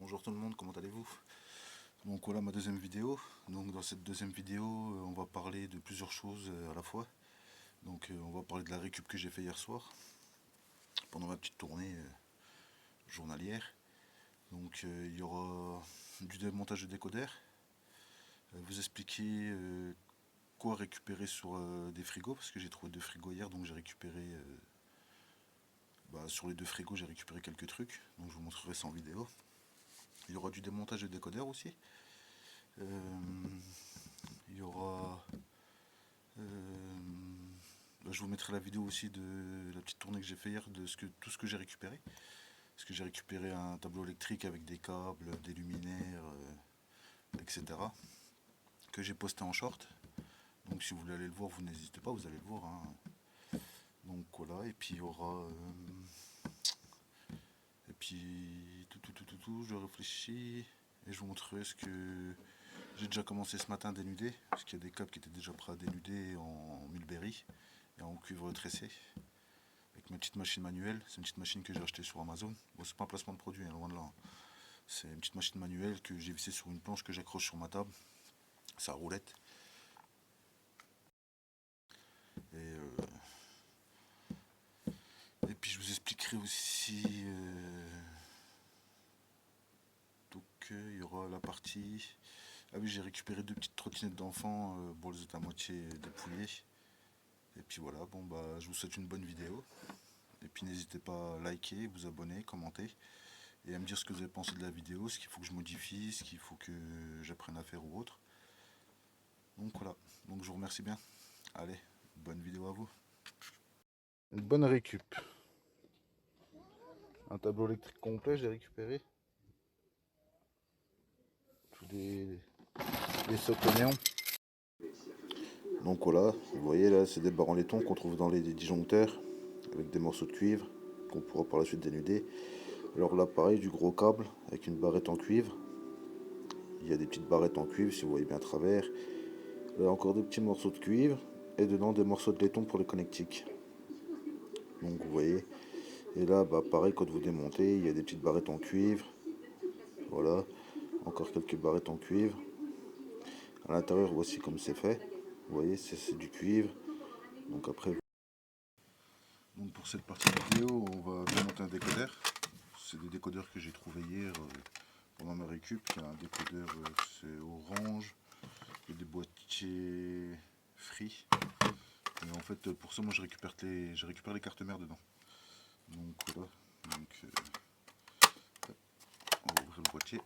Bonjour tout le monde, comment allez-vous? Donc voilà ma deuxième vidéo. Donc dans cette deuxième vidéo, on va parler de plusieurs choses à la fois. Donc on va parler de la récup que j'ai fait hier soir, pendant ma petite tournée journalière. Donc il y aura du démontage de décodeur, vous expliquer quoi récupérer sur des frigos, parce que j'ai trouvé deux frigos hier, donc j'ai récupéré, sur les deux frigos j'ai récupéré quelques trucs, donc je vous montrerai ça en vidéo. Il y aura du démontage de décodeur aussi. Il y aura... je vous mettrai la vidéo aussi de la petite tournée que j'ai fait hier, de tout ce que j'ai récupéré. Parce que j'ai récupéré un tableau électrique avec des câbles, des luminaires, etc. Que j'ai posté en short. Donc si vous voulez aller le voir, vous n'hésitez pas, vous allez le voir, hein. Donc voilà, et puis il y aura... et puis tout, je réfléchis et je vous montrerai ce que j'ai déjà commencé ce matin à dénuder, parce qu'il y a des câbles qui étaient déjà prêts à dénuder en mulberry et en cuivre tressé, avec ma petite machine manuelle. C'est une petite machine que j'ai achetée sur Amazon. Bon, c'est pas un placement de produit, hein, loin de là. C'est une petite machine manuelle que j'ai vissée sur une planche que j'accroche sur ma table. Ça roulette. Et puis je vous expliquerai aussi. Donc il y aura la partie. Ah oui, j'ai récupéré deux petites trottinettes d'enfants. Bon, elles étaient à moitié dépouillées. Et puis voilà, bon bah je vous souhaite une bonne vidéo. Et puis n'hésitez pas à liker, vous abonner, commenter et à me dire ce que vous avez pensé de la vidéo, ce qu'il faut que je modifie, ce qu'il faut que j'apprenne à faire ou autre. Donc voilà, donc je vous remercie bien. Allez, bonne vidéo à vous. Une bonne récup. Un tableau électrique complet, j'ai récupéré. Tous les socles néons. Donc voilà, vous voyez là, c'est des barres en laiton qu'on trouve dans les disjoncteurs, avec des morceaux de cuivre qu'on pourra par la suite dénuder. Alors là, pareil, du gros câble avec une barrette en cuivre. Il y a des petites barrettes en cuivre si vous voyez bien à travers. Là encore des petits morceaux de cuivre et dedans des morceaux de laiton pour les connectiques. Donc vous voyez. Et là, pareil, quand vous démontez, il y a des petites barrettes en cuivre. Voilà, encore quelques barrettes en cuivre. À l'intérieur, voici comme c'est fait. Vous voyez, c'est du cuivre. Donc après. Donc pour cette partie vidéo, on va démonter un décodeur. C'est des décodeurs que j'ai trouvé hier pendant ma récup. Il y a un décodeur, c'est orange. Il y a des boîtiers free. Et en fait, pour ça, moi, je récupère les cartes mères dedans. Donc voilà. Donc, on va ouvrir le boîtier.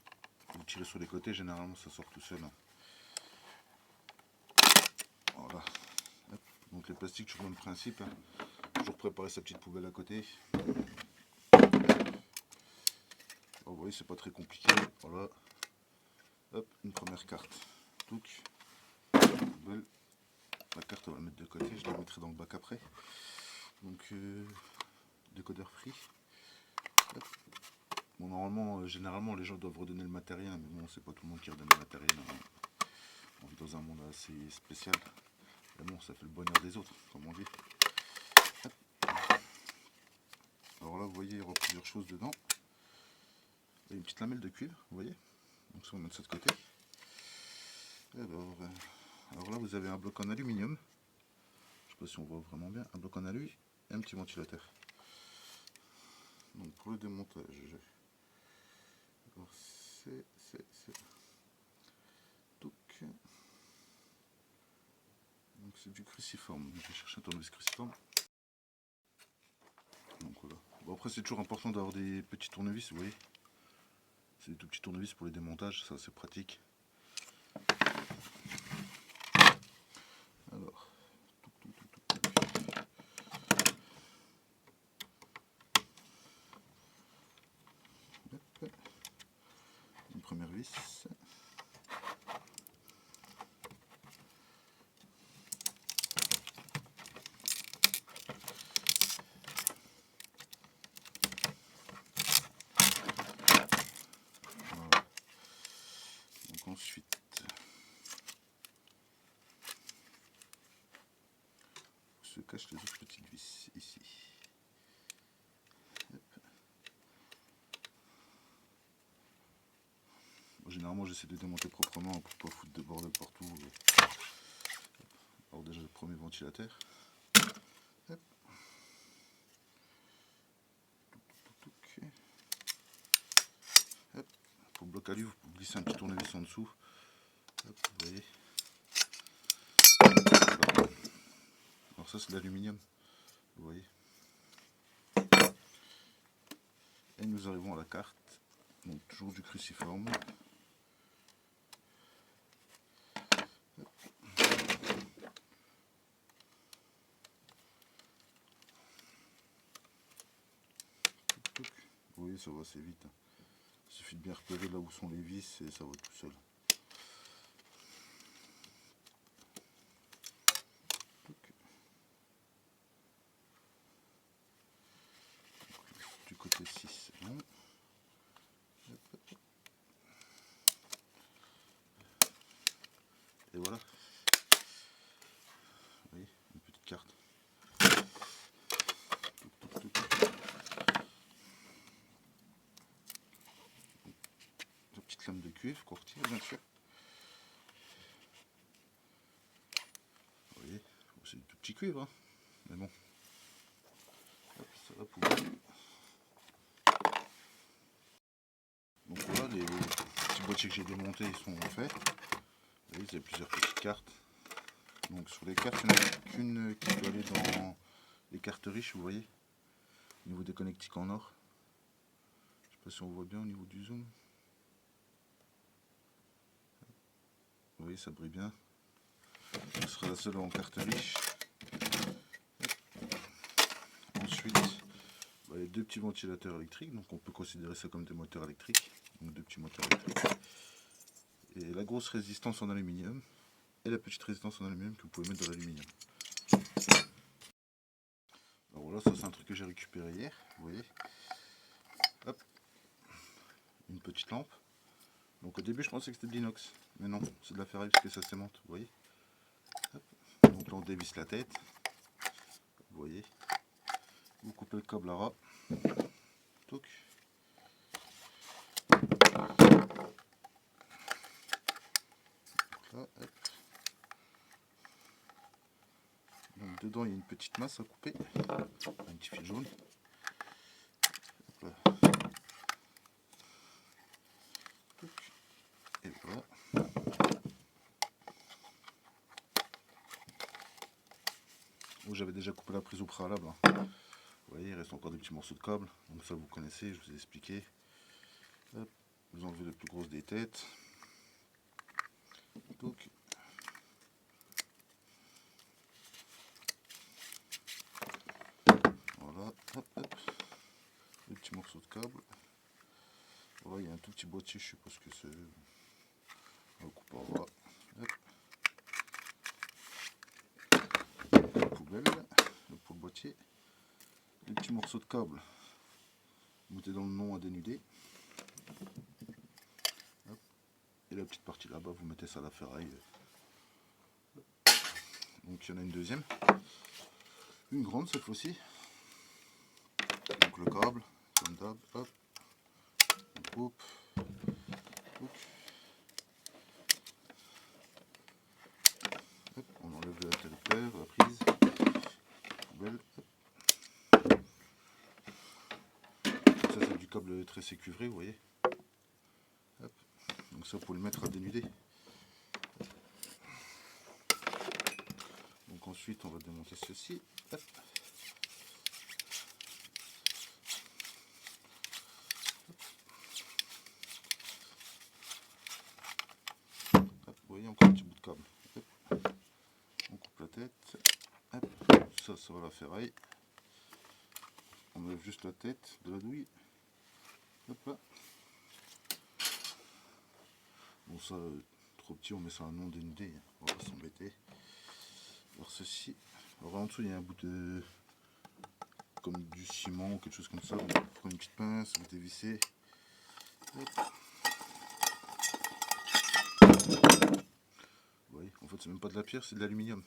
Vous tirez sur les côtés, généralement, ça sort tout seul, hein. Voilà. Hop. Donc les plastiques, toujours le même principe, hein. Toujours préparer sa petite poubelle à côté. Oh, vous voyez, c'est pas très compliqué. Voilà. Hop, une première carte. Donc, poubelle. La carte, on va la mettre de côté. Je la mettrai dans le bac après. Donc, décodeur free. Hop. Bon, normalement, généralement, les gens doivent redonner le matériel, mais bon, c'est pas tout le monde qui redonne le matériel, hein. On vit dans un monde assez spécial. Mais bon, ça fait le bonheur des autres, comme on dit. Hop. Alors là, vous voyez, il y aura plusieurs choses dedans. Il y a une petite lamelle de cuivre, vous voyez. Donc ça, on va mettre ça de côté. Alors là, vous avez un bloc en aluminium. Je sais pas si on voit vraiment bien. Un bloc en alu et un petit ventilateur. Donc pour le démontage, alors c'est donc c'est du cruciforme. Je vais chercher un tournevis cruciforme. Donc voilà. Bon, après c'est toujours important d'avoir des petits tournevis, vous voyez. C'est des tout petits tournevis pour les démontages, ça c'est pratique. Alors, une première vis. Voilà. Donc ensuite, se cache les autres petites vis ici. Hop. généralement j'essaie de démonter proprement pour pas foutre de bordel partout. Alors déjà le premier ventilateur. Hop. Hop. Pour le bloc à lui, vous glissez un petit tournevis en dessous. Hop, vous voyez. Voilà. Alors ça c'est de l'aluminium, vous voyez. Et nous arrivons à la carte, donc toujours du cruciforme. Vous voyez, ça va assez vite. Il suffit de bien repérer là où sont les vis et ça va tout seul. Du côté 6, c'est bon. Et voilà. Vous voyez, une petite carte. Une petite lame de cuivre qu'on retire, bien sûr. Vous voyez, c'est du tout petit cuivre, hein. Mais bon. Hop, ça va pouvoir. Donc voilà, les petits boîtiers que j'ai démontés, ils sont faits. Vous voyez, il y a plusieurs petites cartes. Donc sur les cartes, il n'y en a qu'une qui peut aller dans les cartes riches, vous voyez, au niveau des connectiques en or. Je ne sais pas si on voit bien au niveau du zoom. Vous voyez, ça brille bien. Ce sera la seule en carte riche. Ensuite, les deux petits ventilateurs électriques, donc on peut considérer ça comme des moteurs électriques. Donc deux petits moteurs électriques. Et la grosse résistance en aluminium et la petite résistance en aluminium que vous pouvez mettre dans l'aluminium. Alors voilà, ça c'est un truc que j'ai récupéré hier, vous voyez. Hop, une petite lampe. Donc au début je pensais que c'était de l'inox, mais non, c'est de la ferraille parce que ça s'aimante, vous voyez. Hop. Donc là on dévisse la tête, vous voyez. Vous coupez le câble à ras. Touc. Là, hop. Donc dedans il y a une petite masse à couper, un petit fil jaune. Hop là. Et voilà. Bon, j'avais déjà coupé la prise au préalable. Hein. Vous voyez, il reste encore des petits morceaux de câble. Donc ça vous connaissez, je vous ai expliqué. Hop. Vous enlevez la plus grosse des têtes. Donc, voilà, hop, hop. Les petits morceaux de câble. Voilà, il y a un tout petit boîtier, je sais pas ce que c'est. On va couper en bas. La poubelle pour le boîtier. Les petits morceaux de câble. Vous mettez dans le nom à dénuder. Hop. Et la petite partie là-bas, vous mettez ça à la ferraille. Donc il y en a une deuxième. Une grande cette fois-ci. Donc le câble, comme d'hab, hop. On coupe. Hop, on enlève l'interrupteur, la prise, poubelle. Ça c'est du câble tressé cuivré, vous voyez. Hop. Donc ça pour le mettre à dénuder. Donc ensuite on va démonter ceci. Hop. Hop, vous voyez encore un petit bout de câble. Hop. On coupe la tête. Hop. Ça va la ferraille. On enlève juste la tête de la douille. Hop là. Bon ça, trop petit, on met ça à non dénudé. On va pas s'embêter. Alors ceci. Alors en dessous il y a un bout de... comme du ciment ou quelque chose comme ça. Vous prenez une petite pince, vous dévissez. Hop. Vous voyez, en fait c'est même pas de la pierre, c'est de l'aluminium.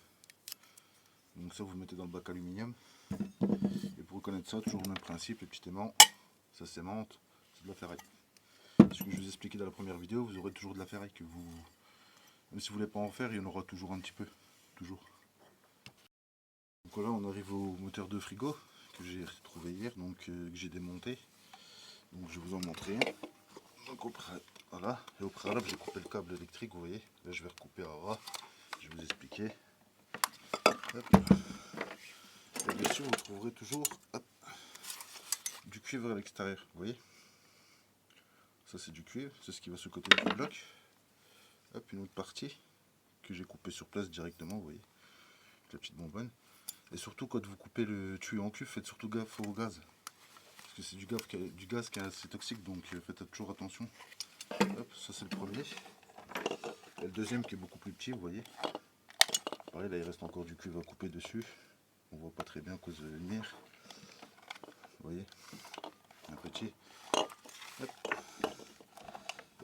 Donc ça vous le mettez dans le bac aluminium. Et pour reconnaître ça, toujours le même principe, le petit aimant, ça s'aimante, c'est de la ferraille. Ce que je vous ai expliqué dans la première vidéo, vous aurez toujours de la ferraille que vous... Même si vous voulez pas en faire, il y en aura toujours un petit peu. Toujours. Donc voilà, on arrive au moteur de frigo que j'ai retrouvé hier, donc que j'ai démonté. Donc je vais vous en montrer un. Donc voilà, et au préalable j'ai coupé le câble électrique, vous voyez. Là je vais recouper à ras, je vais vous expliquer. Hop. Et bien sûr vous trouverez toujours du cuivre à l'extérieur, vous voyez. Ça c'est du cuivre, c'est ce qui va sur le côté du bloc. Hop, une autre partie que j'ai coupée sur place directement, vous voyez, avec la petite bonbonne. Et surtout quand vous coupez le tuyau en cuivre, faites surtout gaffe au gaz. Parce que c'est du gaz qui est assez toxique, donc faites toujours attention. Hop, ça c'est le premier. Et le deuxième qui est beaucoup plus petit, vous voyez. Pareil, là il reste encore du cuivre à couper dessus. On voit pas très bien à cause de la lumière. Vous voyez, un petit. Hop.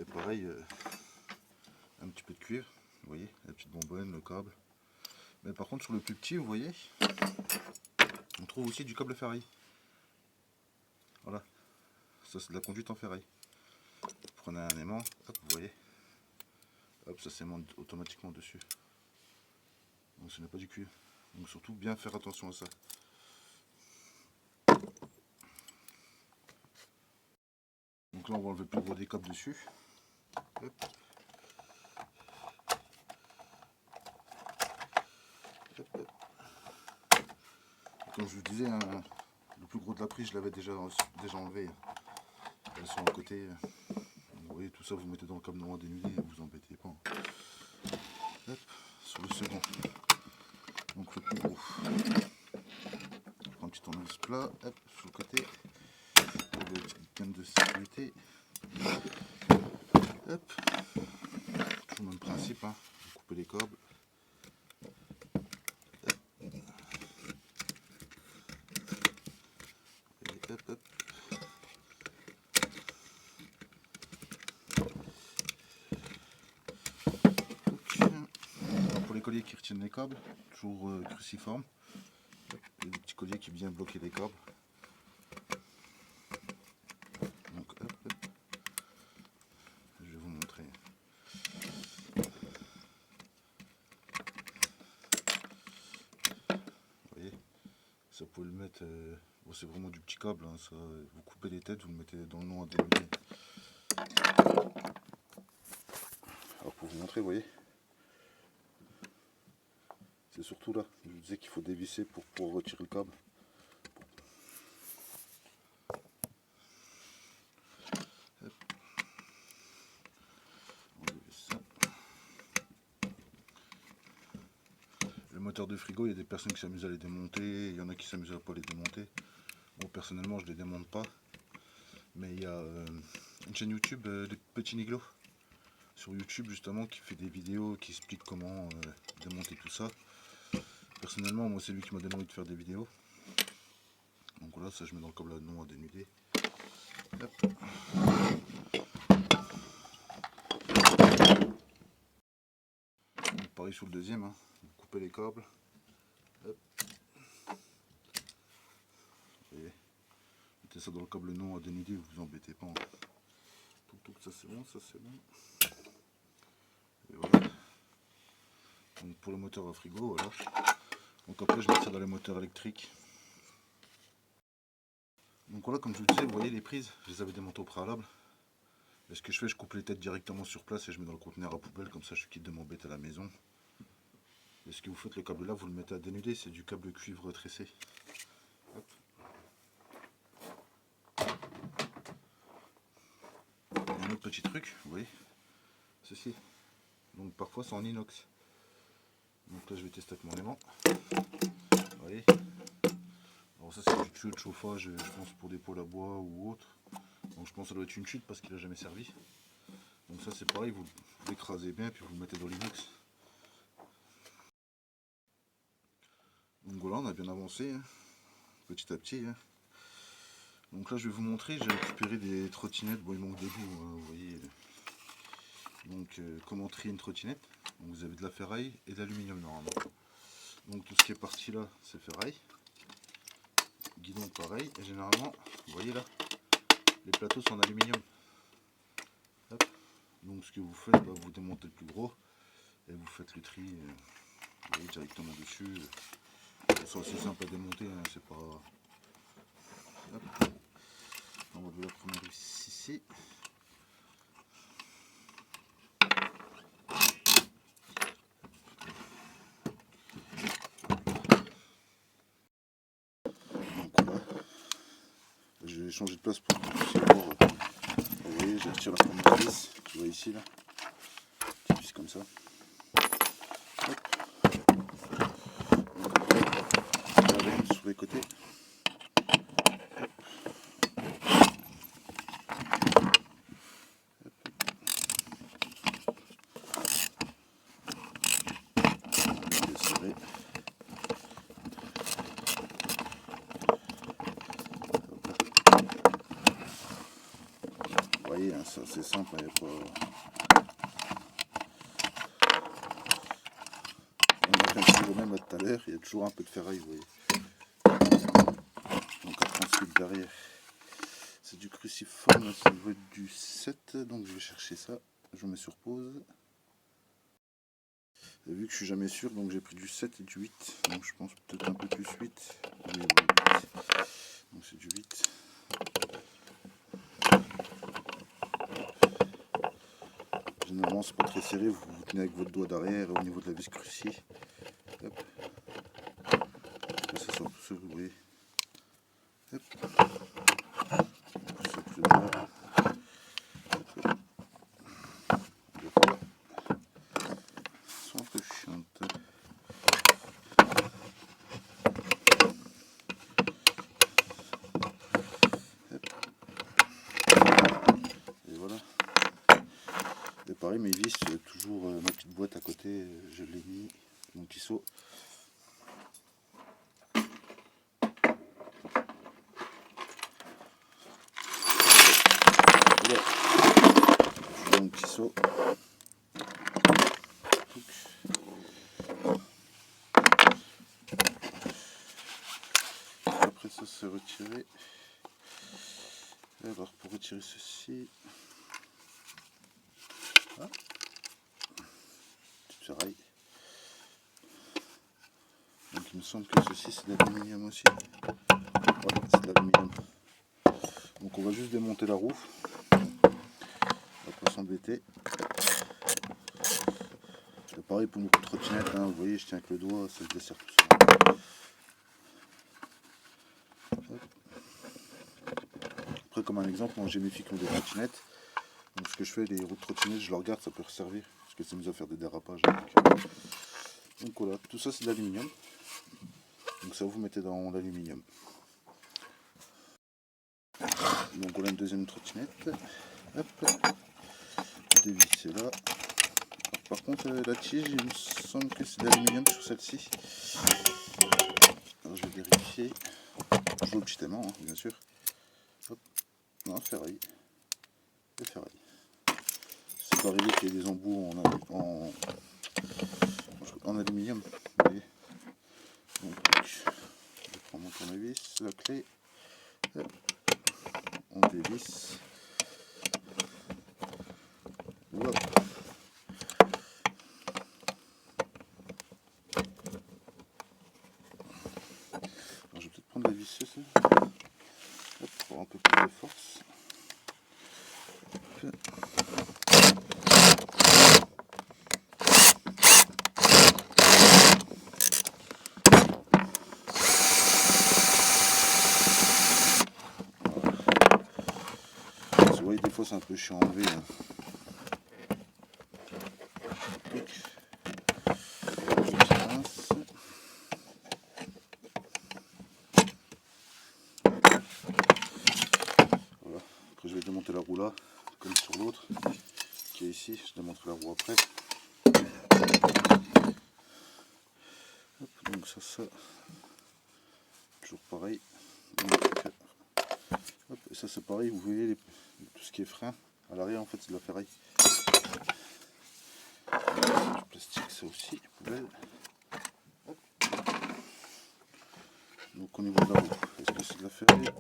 Et pareil, un petit peu de cuivre. Vous voyez, la petite bonbonne, le câble. Mais par contre sur le plus petit, vous voyez, on trouve aussi du câble ferraille. Voilà, ça c'est de la conduite en ferraille. Vous prenez un aimant, hop, vous voyez, hop, ça s'aimante automatiquement dessus. Donc ce n'est pas du cuivre. Donc surtout bien faire attention à ça. Donc là on va enlever le plus gros des câbles dessus. Hop. Hop, hop. Comme je vous disais, hein, le plus gros de la prise je l'avais déjà enlevé. Elles sont à côté. Vous voyez, tout ça vous mettez dans le câble noir dénudé, vous embêtez pas. Hop, sur le second. Donc le plus gros. Quand tu t'enlèves ce plat, hop, sur le côté, la petite canne de sécurité. Hop, toujours le même principe, hein. Vous coupez les câbles. Et hop, hop. Pour les colliers qui retiennent les câbles, toujours cruciforme. Et des petits colliers qui viennent bloquer les câbles. Donc hop, hop. Je vais vous montrer. Vous voyez, ça vous pouvez le mettre. Bon, c'est vraiment du petit câble. Hein, ça, vous coupez les têtes, vous le mettez dans le noir dénudé. Alors pour vous montrer, vous voyez. C'est surtout là, je vous disais qu'il faut dévisser pour pouvoir retirer le câble. Le moteur de frigo, il y a des personnes qui s'amusent à les démonter, il y en a qui s'amusent à pas les démonter. Bon, personnellement, je les démonte pas. Mais il y a une chaîne YouTube de Petit Niglo sur YouTube justement qui fait des vidéos qui expliquent comment démonter tout ça. Personnellement, moi c'est lui qui m'a donné envie de faire des vidéos. Donc voilà, ça je mets dans le câble à non à dénuder. Hop. Donc, pareil sur le deuxième, hein. Vous coupez les câbles. Hop. Et mettez ça dans le câble non à dénuder, vous vous embêtez pas. Hein. Tout, ça c'est bon, ça c'est bon. Et voilà. Donc pour le moteur à frigo, voilà. Donc après je mets ça dans les moteurs électriques. Donc voilà, comme je vous disais, vous voyez les prises, je les avais démontées au préalable. Et ce que je fais, je coupe les têtes directement sur place et je mets dans le conteneur à poubelle, comme ça je quitte de m'embêter à la maison. Et ce que vous faites, le câble là, vous le mettez à dénuder, c'est du câble cuivre tressé. Hop. Et un autre petit truc, vous voyez, ceci. Donc parfois c'est en inox. Donc là je vais tester avec mon aimant. Vous voyez. Alors ça c'est du tuyau de chauffage, je pense pour des poêles à bois ou autre. Donc je pense que ça doit être une chute parce qu'il n'a jamais servi. Donc ça c'est pareil, vous l'écrasez bien puis vous le mettez dans l'inox. Donc voilà, on a bien avancé, hein, petit à petit. Hein. Donc là je vais vous montrer, j'ai récupéré des trottinettes, bon il manque des bouts, hein, vous voyez. Donc comment trier une trottinette. Donc, vous avez de la ferraille et de l'aluminium normalement. Donc tout ce qui est parti là c'est ferraille. Guidon pareil, et généralement, vous voyez là, les plateaux sont en aluminium. Donc ce que vous faites, vous démontez le plus gros et vous faites le tri directement dessus. C'est aussi simple à démonter, hein, c'est pas... Hop. On va enlever la première vis ici. Donc voilà. Je vais changer de place pour que vous puissiez voir. Vous voyez, je retire la première vis. Tu vois ici là. Petite vis comme ça. Hop. Donc après, je vais aller sur les côtés. Serrer. Vous voyez, hein, c'est simple, il n'y a pas... On a fait un petit même tout à l'heure, il y a toujours un peu de ferraille, vous voyez. Donc après ensuite derrière, c'est du cruciforme, ça doit être du 7, donc je vais chercher ça, je mets sur pause. Et vu que je suis jamais sûr, donc j'ai pris du 7 et du 8, donc je pense peut-être un peu plus 8. Oui, 8. Donc c'est du 8. Généralement c'est pas très serré, vous tenez avec votre doigt derrière au niveau de la vis cruci. Hop. Que ça sort tout seul, vous voyez. Hop. Poussez plus bas. Des fois, elles sont un peu chiantes. Et voilà. Et pareil, mes vis, toujours ma petite boîte à côté, je l'ai mis, mon petit seau. Voilà. Je mets mon petit seau. Après ça, c'est retiré. Alors pour retirer ceci, ah, petite ferraille. Donc il me semble que ceci c'est de l'aluminium aussi. Voilà, c'est de l'aluminium. Donc on va juste démonter la roue. On va pas s'embêter. C'est pareil pour mon coup de trottinette, hein. Vous voyez, je tiens avec le doigt, ça se dessert tout seul. Après, comme un exemple, moi j'ai mes filles qui ont des trottinettes. Donc ce que je fais, les roues de trottinette, je les regarde, ça peut servir. Parce que ça nous a fait des dérapages. Donc voilà, tout ça c'est de l'aluminium. Donc ça vous mettez dans l'aluminium. Donc voilà une deuxième trottinette. Hop. Dévisser là. Alors, par contre la tige, il me semble que c'est de l'aluminium sur celle-ci. Alors je vais vérifier. Je vois le petit aimant, hein, bien sûr. Hop. Non, ferraille. Et ferraille. C'est pas arrivé qu'il y ait des embouts en aluminium. Vous voyez. Donc, je prends mon tournevis, la clé. Hop. On dévisse. Voilà. Alors, je vais peut-être prendre la visseuse pour avoir un peu plus de force. Vous voyez, des fois c'est un peu chiant à enlever. Hein. Voilà. Après je vais démonter la roue là, comme sur l'autre qui est ici. Je démonte la roue après. Hop, donc ça, toujours pareil. Donc, hop, et ça c'est pareil, vous voyez tout ce qui est frein à l'arrière en fait c'est de la ferraille. Du plastique ça aussi, poubelle. Hop. Donc au niveau de la roue, est-ce que c'est de la ferraille?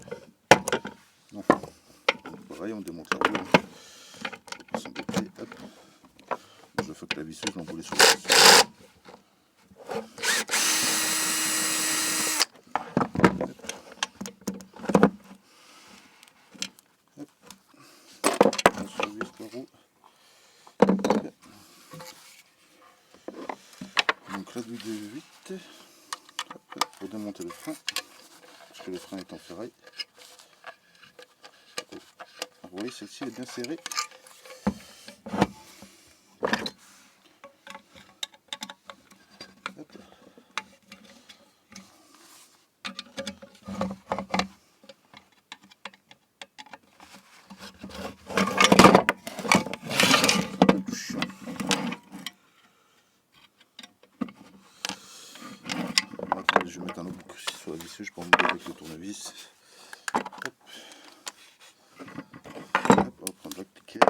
Non. Donc, pareil, on démonte la roue. Faut pas s'embêter. Hop. visseuse, l'enrouler sur la visseuse. On survisse la roue. Donc l'aiguille de 8 pour démonter le frein, parce que le frein est en ferraille. Vous voyez, celle-ci est bien serrée. Hop. Attendez, je vais mettre un autre bouc sur la visseuse, je peux en mettre avec le tournevis. Hop. Hop, on va prendre la cliquet.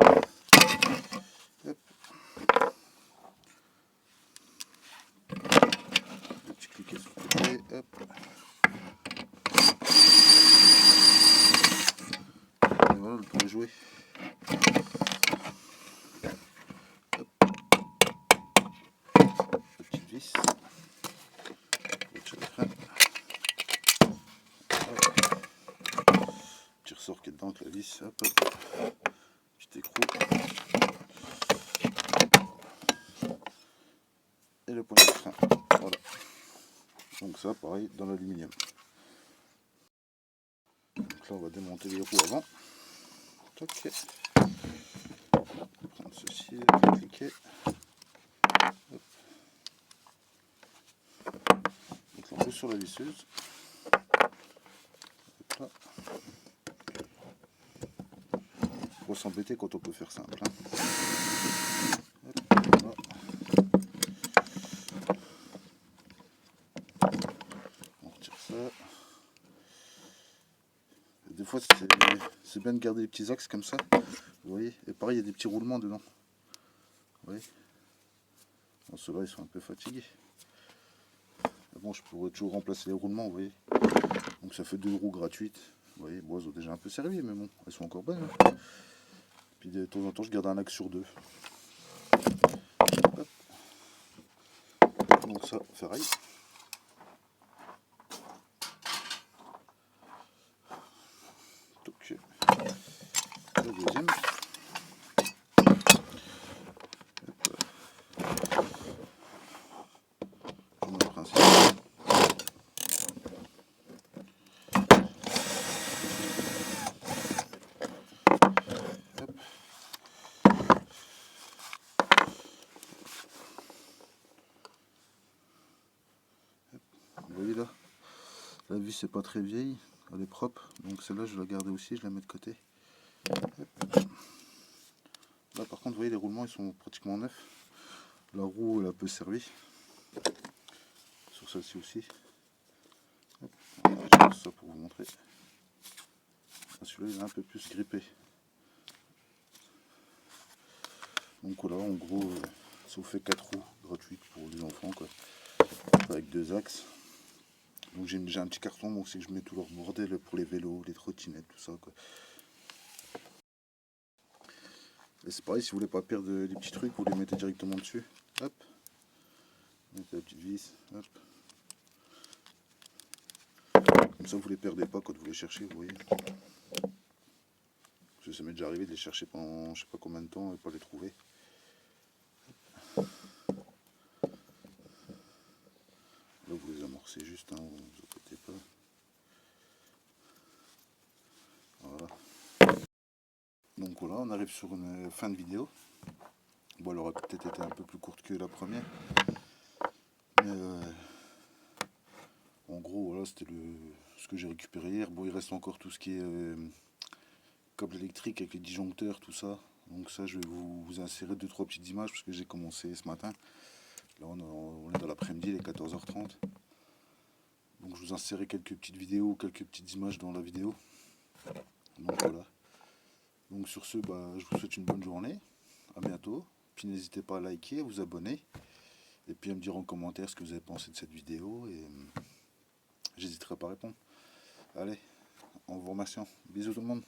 Hop. Le petit cliquet sur le côté. Hop. Et voilà, le tour est joué. Hop. La petite vis. Le frein. Petit ressort qui est dedans avec la vis. Hop, hop. Petit écrou. Et le poignet de frein. Voilà. Donc ça, pareil, dans l'aluminium. Donc là, on va démonter les roues avant. Tac. Prendre ceci, cliquer. Hop. Donc on pose sur la visseuse. Hop là. Faut s'embêter quand on peut faire simple. Hein. Hop, voilà. On retire ça. Des fois c'est bien de garder les petits axes comme ça. Vous voyez. Et pareil, il y a des petits roulements dedans. Vous voyez. Bon, ceux-là ils sont un peu fatigués. Mais bon, je pourrais toujours remplacer les roulements, vous voyez. Donc ça fait 2 roues gratuites. Vous voyez, bon, elles ont déjà un peu servi, mais bon, elles sont encore bonnes. Hein. Puis de temps en temps, je garde un axe sur 2. Hop. Donc ça, ferraille. Donc, le deuxième. Comme le principe. Vous voyez là, la vis c'est pas très vieille, elle est propre, donc celle-là je vais la garder aussi, je la mets de côté. Hop. Là par contre vous voyez les roulements ils sont pratiquement neufs, la roue elle a un peu servi, sur celle-ci aussi. Hop. Voilà, je passe ça pour vous montrer. Celui-là il est un peu plus grippé. Donc voilà, en gros ça vous fait 4 roues gratuites pour les enfants quoi, avec 2 axes. Donc j'ai un petit carton, donc c'est que je mets tout leur bordel pour les vélos, les trottinettes, tout ça quoi. Et c'est pareil, si vous voulez pas perdre les petits trucs, vous les mettez directement dessus. Hop. Mettez la petite vis. Hop. Comme ça vous les perdez pas quand vous les cherchez, vous voyez. Parce que ça m'est déjà arrivé de les chercher pendant je sais pas combien de temps et pas les trouver. Là vous les amorcez juste, hein, vous ne côté pas. Voilà. Donc voilà, on arrive sur une fin de vidéo. Bon, elle aurait peut-être été un peu plus courte que la première. Mais en gros, voilà, c'était ce que j'ai récupéré hier. Bon, il reste encore tout ce qui est câble électrique avec les disjoncteurs, tout ça. Donc ça, je vais vous insérer 2-3 petites images parce que j'ai commencé ce matin. Là, on est dans l'après-midi, il est 14h30. Donc je vous insérerai quelques petites vidéos, quelques petites images dans la vidéo. Donc voilà. Donc sur ce, je vous souhaite une bonne journée. À bientôt. Puis n'hésitez pas à liker, à vous abonner. Et puis à me dire en commentaire ce que vous avez pensé de cette vidéo. Et j'hésiterai pas à répondre. Allez, en vous remerciant. Bisous tout le monde.